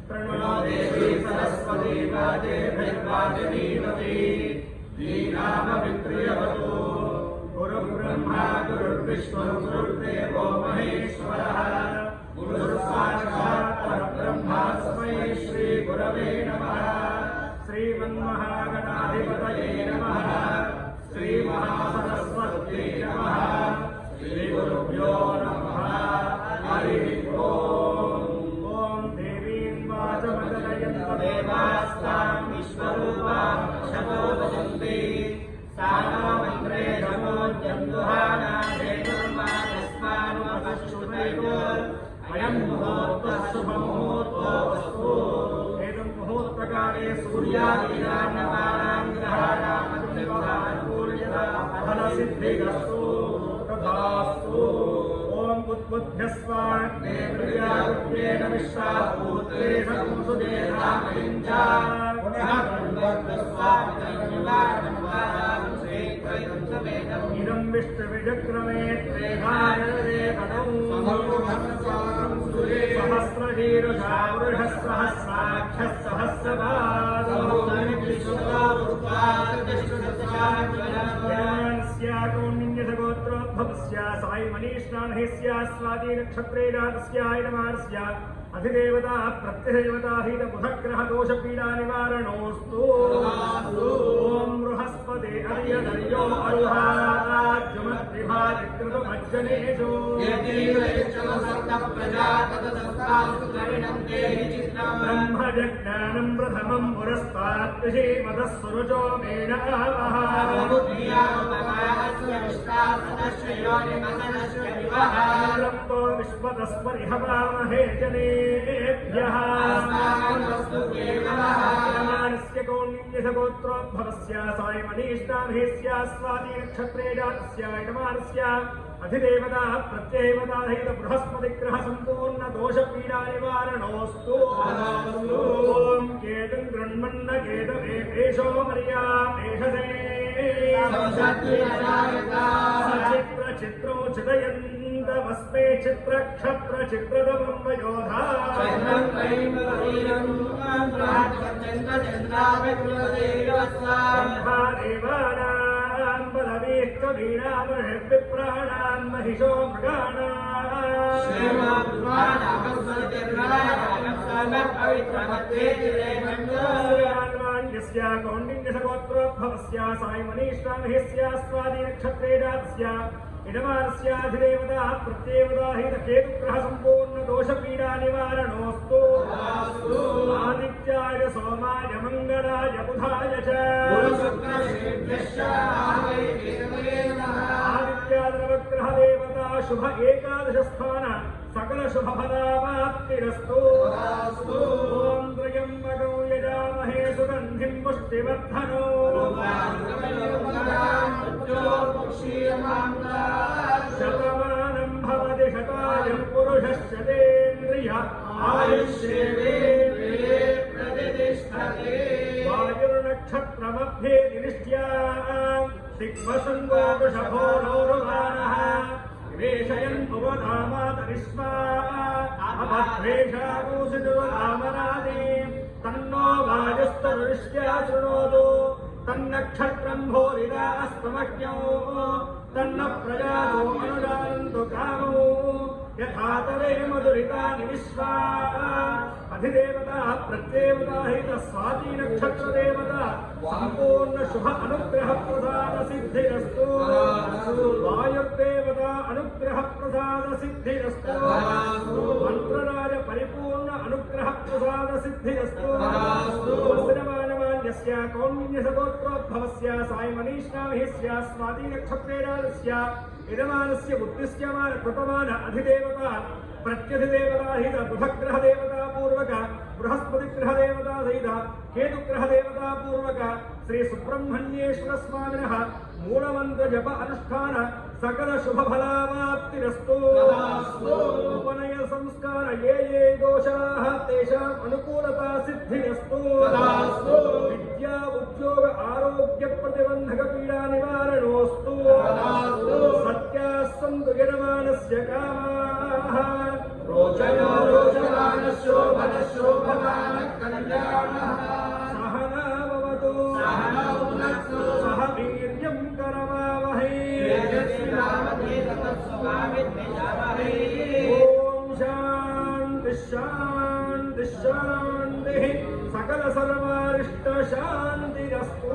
प्रणो देवी सरस्वती वाजेभिर्वाजनीवती दीनामवित्रियवतु गुरुर्ब्रह्मा गुरुर्विष्णु गुरुर्देवो महेश्वरः गुरुर्साक्षात् परब्रह्म तस्मै श्री गुरवे नमः। श्रीमन्महागणाधिपतये नमः। श्रीमहासरस्वत्यै नमः। श्रीगुरुभ्यो नमः। हरिः ओम्। ॐ देवीं वाचमजनयन्त देवास्तां विश्वरूपां शतो वदन्ति सा नो मन्त्रे जमोद्यन्दुहाना देवमानस्मानुपश्रुतैव अयं मुहूर्तः शुभमुहूर्तोऽस्तु। एतं मुहूर्तकाले सूर्यादीनां नवानां ग्रहाणाम् अनुकूल्यता फलसिद्धिरस्तु तथास्तु। ॐ उत्बुध्यस्वाग्ने प्रियारुद्रेण विश्वाभूत्रे संसुदे रामलिञ्च पुनः इदं विष्णुविजक्रमे त्रेधारे पदं सहस्रशीर्षा वृषः सहस्राक्षः सहस्रपादोन्यसगोत्रोद्भवस्य सायमनीष्णानहिस्य स्वाति नक्षत्रे जातस्य इदमानस्य अधिदेवता प्रत्ययदेवता हीत बुधग्रह दोष पीडा निवारणोस्तु। ओम बृहस्पति अर्यदर्यो अरुहाज्यमत्रिभाजिकृतमज्जनेषु ब्रह्मजज्ञानं प्रथमं पुरस्तात् श्रीमदस्सुरुचो मेन लम्बो विश्वतस्परिहवामहे जनेभ्यः। रामानस्य कौण्डिन्यसगोत्रोद्भवस्य सायमनीष्टाभिस्य स्वाति नक्षत्रे जातस्य इदमानस्य अधिदेवता प्रत्ययदेवता सहित बृहस्पतिग्रह सम्पूर्ण दोषपीडा निवारणोस्तु। ओम केतुं गृह्णन्न केतवे पेशो मर्या पेशसे सचित्र चित्रो चिदयन्तमस्मे चित्रक्षत्र चित्रदमं वयोधा ब्रह्मादेवानां बलवेः कवीनां महिषो मृगाणास्य कौण्डिन्यसगोत्रोद्भवस्य सायमनीष्टामहेस्य स्वाति नक्षत्रे जातस्य इदमानस्य अधिदेवता प्रत्ययदेवता हितकेतुग्रह सम्पूर्ण दोषपीडा निवारणोस्तु। आदित्याय सोमाय मंगलाय बुधाय च आदित्याद्रवग्रह देवता शुभ एकादश स्थान सकल शुभ फलाप्तिरस्तु। ओम त्र्यंबकं यजामहे सुगन्धिं पुष्टिवर्धनो शतमानं भवति शतायं पुरुषश्चतेन्द्रिय आयुष्येवेन्द्रिये प्रतिष्ठते। वायुर्नक्षत्रमध्ये निष्ठ्यां दिग्वसङ्गो वृषभो नोरुगानः वेशयन् भुवनामातरिष्मा अपद्वेषागोसितुरामनादीं तन्नो वायुस्तरुष्या शृणोतु तन्नक्षत्रं भोरिदास्तमज्ञो तन्न प्रजातो अनुजानन्तु कामो यथा तरे मधुरितानि विश्वा। अधिदेवता प्रत्ययदेवता हित स्वाति नक्षत्र देवता संपूर्ण शुभ अनुग्रह प्रसाद सिद्धिरस्तु। वायुर्देवता अनुग्रह प्रसाद सिद्धिरस्तु। मंत्रराज परिपूर्ण अनुग्रह प्रसाद सिद्धिरस्तु। यस्य कौण्डिन्यसगोत्रोद्भवस्य सायमनीष्टामहेस्य स्वाति नक्षत्रे जातस्य इदमानस्य बुद्धिस्य कृतमान अधिदेवता प्रत्यधिदेवता हित बुधग्रह देवता पूर्वक बृहस्पतिग्रह देवता सहित केतुग्रह देवता पूर्वक श्री सुब्रह्मण्येश्वर स्वामिनः मूलमंत्र जप अनुष्ठान सकल शुभ फलाप्तिरस्तु। उपनय संस्कार ये दोषाः तेषाम् अनुकूलता सिद्धिरस्तु। विद्या उद्योग आरोग्य प्रतिबंधक पीडा निवारणोस्तु। सत्याः सन्तु यजमानस्य कामाः रोचयो शान्ति शान्तिः सकल सर्वारिष्ट शान्तिरस्तु।